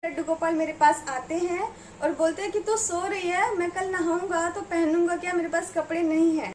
लड्डू गोपाल मेरे पास आते हैं और बोलते हैं कि तू सो रही है, मैं कल नहाऊंगा तो पहनूंगा क्या, मेरे पास कपड़े नहीं है।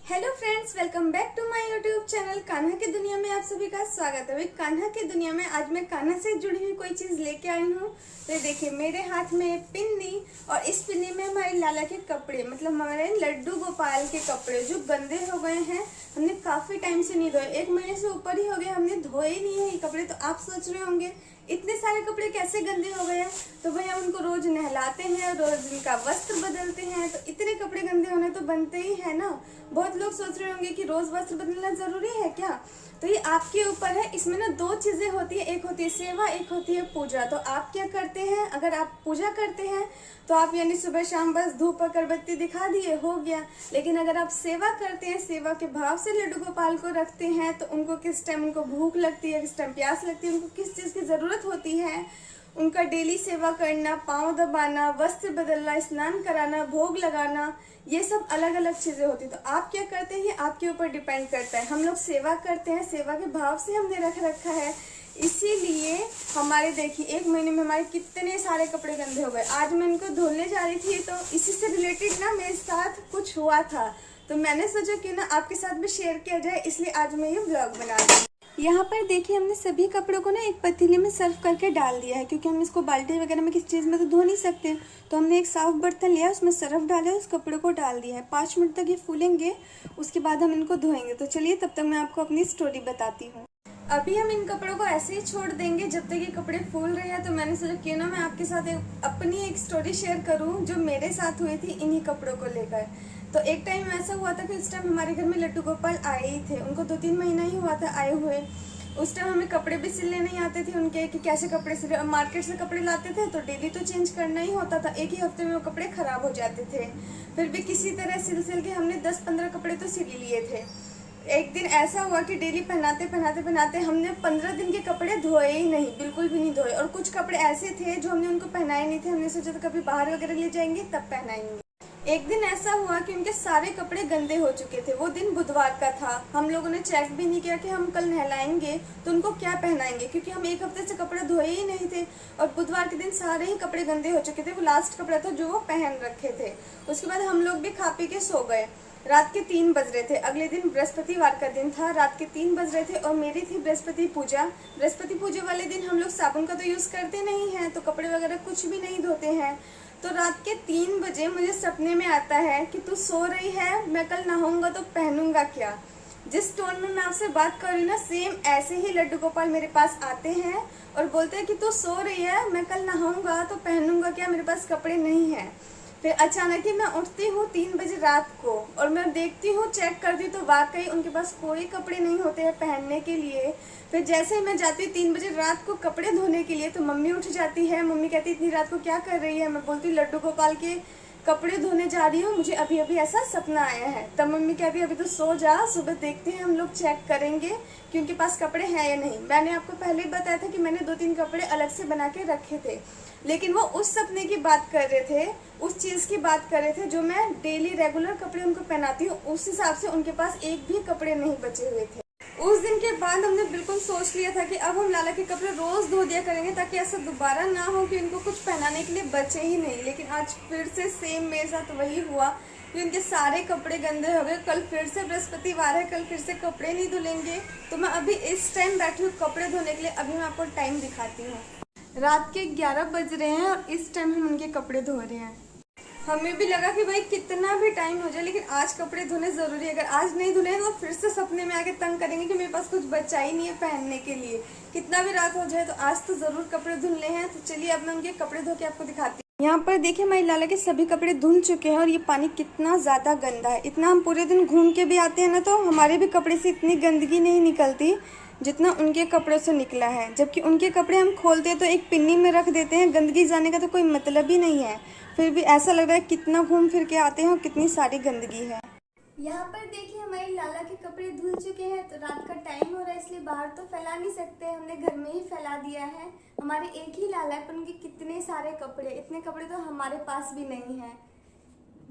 Hello friends, welcome back to my YouTube channel Kanha की दुनिया में आप सभी का स्वागत है। कान्हा की दुनिया में आज मैं कान्हा से जुड़ी हुई कोई चीज लेके आई हूँ। तो देखिए मेरे हाथ में पिन्नी, और इस पिन्नी में हमारे लाला के कपड़े, मतलब हमारे लड्डू गोपाल के कपड़े जो गंदे हो गए हैं। हमने काफी टाइम से नहीं धोए, 1 महीने से ऊपर ही हो गया, हमने धोए ही नहीं है ये कपड़े। तो आप सोच रहे होंगे इतने सारे कपड़े कैसे गंदे हो गए हैं। तो भाई हम उनको रोज नहलाते हैं, रोज इनका वस्त्र बदलते हैं, तो इतने कपड़े गंदे होने तो बनते ही है ना। बहुत लोग सोच रहे होंगे कि रोज वस्त्र बदलना जरूरी है क्या। तो ये आपके ऊपर है। इसमें ना 2 चीजें होती है, एक होती है सेवा, एक होती है पूजा। तो आप क्या करते हैं, अगर आप पूजा करते हैं तो आप यानी सुबह शाम बस धूप अगरबत्ती दिखा दिए, हो गया। लेकिन अगर आप सेवा करते हैं, सेवा के भाव से लड्डू गोपाल को रखते हैं, तो उनको किस टाइम उनको भूख लगती है, किस टाइम प्यास लगती है, उनको किस चीज की जरूरत होती है, उनका डेली सेवा करना, पाँव दबाना, वस्त्र बदलना, स्नान कराना, भोग लगाना, ये सब अलग अलग चीजें होती है। तो आप क्या करते हैं ये आपके ऊपर डिपेंड करता है। हम लोग सेवा करते हैं, सेवा के भाव से हमने रख रखा है, इसीलिए हमारे देखिए 1 महीने में हमारे कितने सारे कपड़े गंदे हो गए। आज मैं इनको धुलने जा रही थी तो इसी से रिलेटेड ना मेरे साथ कुछ हुआ था, तो मैंने सोचा कि ना आपके साथ भी शेयर किया जाए, इसलिए आज मैं ये व्लॉग बना रही हूँ। यहाँ पर देखिए हमने सभी कपड़ों को ना एक पतीले में सर्व करके डाल दिया है, क्योंकि हम इसको बाल्टी वगैरह में किसी चीज़ में तो धो नहीं सकते। तो हमने एक साफ बर्तन लिया, उसमें सर्फ डाला, उस कपड़ों को डाल दिया है। 5 मिनट तक ये फूलेंगे, उसके बाद हम इनको धोएंगे। तो चलिए तब तक मैं आपको अपनी स्टोरी बताती हूँ। अभी हम इन कपड़ों को ऐसे ही छोड़ देंगे जब तक ये कपड़े फूल रहे हैं। तो मैंने सोचा क्यों ना मैं आपके साथ अपनी एक स्टोरी शेयर करूं जो मेरे साथ हुई थी इन्हीं कपड़ों को लेकर। तो एक टाइम ऐसा हुआ था कि उस टाइम हमारे घर में लड्डू गोपाल आए ही थे, उनको 2-3 महीना ही हुआ था आए हुए। उस टाइम हमें कपड़े भी सिलने नहीं आते थे उनके, कि कैसे कपड़े सिले। मार्केट से कपड़े लाते थे तो डेली तो चेंज करना ही होता था, एक ही हफ्ते में वो कपड़े खराब हो जाते थे। फिर भी किसी तरह सिल के हमने 10-15 कपड़े तो सिल लिए थे। एक दिन ऐसा हुआ कि डेली पहनाते हमने 15 दिन के कपड़े धोए ही नहीं, बिल्कुल भी नहीं धोए। और कुछ कपड़े ऐसे थे जो हमने उनको पहनाए नहीं थे, हमने सोचा था कभी बाहर वगैरह ले जाएंगे तब पहनाएंगे। एक दिन ऐसा हुआ कि उनके सारे कपड़े गंदे हो चुके थे। वो दिन बुधवार का था, हम लोगों ने चेक भी नहीं किया कि हम कल नहलाएंगे तो उनको क्या पहनाएंगे, क्योंकि हम 1 हफ्ते से कपड़े धोए ही नहीं थे। और बुधवार के दिन सारे ही कपड़े गंदे हो चुके थे, वो लास्ट कपड़ा था जो वो पहन रखे थे। उसके बाद हम लोग भी खा पी के सो गए। रात के 3 बज रहे थे, अगले दिन बृहस्पतिवार का दिन था, रात के 3 बज रहे थे और मेरी थी बृहस्पति पूजा। बृहस्पति पूजा वाले दिन हम लोग साबुन का तो यूज करते नहीं है, तो कपड़े वगैरह कुछ भी नहीं धोते हैं। तो रात के 3 बजे मुझे सपने में आता है कि तू सो रही है, मैं कल नहाऊंगा तो पहनूंगा क्या। जिस टोन में मैं आपसे बात कर रही हूँ ना, सेम ऐसे ही लड्डू गोपाल मेरे पास आते हैं और बोलते हैं कि तू सो रही है, मैं कल नहाऊंगा तो पहनूंगा क्या, मेरे पास कपड़े नहीं है। फिर अचानक ही मैं उठती हूँ 3 बजे रात को, और मैं देखती हूँ, चेक करती हूँ तो वाकई उनके पास कोई कपड़े नहीं होते हैं पहनने के लिए। फिर जैसे ही मैं जाती हूँ 3 बजे रात को कपड़े धोने के लिए, तो मम्मी उठ जाती है। मम्मी कहती है इतनी रात को क्या कर रही है। मैं बोलती हूँ लड्डू गोपाल के कपड़े धोने जा रही हूँ, मुझे अभी अभी ऐसा सपना आया है। तब मम्मी कहती है अभी तो सो जा, सुबह देखते हैं, हम लोग चेक करेंगे कि उनके पास कपड़े हैं या नहीं। मैंने आपको पहले ही बताया था कि मैंने 2-3 कपड़े अलग से बना के रखे थे, लेकिन वो उस सपने की बात कर रहे थे, उस चीज की बात कर रहे थे जो मैं डेली रेगुलर कपड़े उनको पहनाती हूँ। उस हिसाब से उनके पास एक भी कपड़े नहीं बचे हुए थे। उस दिन के बाद हमने बिल्कुल सोच लिया था कि अब हम लाला के कपड़े रोज धो दिया करेंगे, ताकि ऐसा दोबारा ना हो कि उनको कुछ पहनाने के लिए बचे ही नहीं। लेकिन आज फिर से सेम मेरे साथ वही हुआ कि उनके सारे कपड़े गंदे हो गए। कल फिर से बृहस्पतिवार है, कल फिर से कपड़े नहीं धुलेंगे। तो मैं अभी इस टाइम बैठी हूँ कपड़े धोने के लिए। अभी मैं आपको टाइम दिखाती हूँ, रात के 11 बज रहे हैं और इस टाइम हम उनके कपड़े धो रहे हैं। हमें भी लगा कि भाई कितना भी टाइम हो जाए, लेकिन आज कपड़े धोने जरूरी है। अगर आज नहीं धुले तो फिर से सपने में आके तंग करेंगे कि मेरे पास कुछ बचा ही नहीं है पहनने के लिए। कितना भी रात हो जाए तो आज तो जरूर कपड़े धुलने हैं। तो चलिए अब मैं उनके कपड़े धो के आपको दिखाती हूँ। यहाँ पर देखिए हमारी लाला के सभी कपड़े धुल चुके हैं, और ये पानी कितना ज्यादा गंदा है। इतना हम पूरे दिन घूम के भी आते हैं ना, तो हमारे भी कपड़े से इतनी गंदगी नहीं निकलती जितना उनके कपड़ों से निकला है। जबकि उनके कपड़े हम खोलते हैं तो एक पिन्नी में रख देते हैं, गंदगी जाने का तो कोई मतलब ही नहीं है। फिर भी ऐसा लग रहा है कितना घूम फिर के आते हैं और कितनी सारी गंदगी है। यहाँ पर देखिए हमारी लाला के कपड़े धुल चुके हैं। तो रात का टाइम हो रहा है, इसलिए बाहर तो फैला नहीं सकते, हमने घर में ही फैला दिया है। हमारे एक ही लाला है पर उनके कितने सारे कपड़े, इतने कपड़े तो हमारे पास भी नहीं है।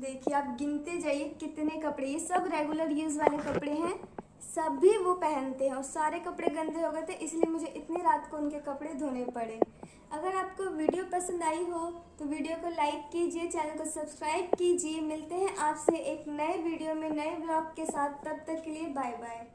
देखिए आप गिनते जाइए कितने कपड़े, ये सब रेगुलर यूज वाले कपड़े हैं, सभी वो पहनते हैं। और सारे कपड़े गंदे हो गए थे, इसलिए मुझे इतनी रात को उनके कपड़े धोने पड़े। अगर आपको वीडियो पसंद आई हो तो वीडियो को लाइक कीजिए, चैनल को सब्सक्राइब कीजिए। मिलते हैं आपसे एक नए वीडियो में नए ब्लॉग के साथ। तब तक के लिए बाय बाय।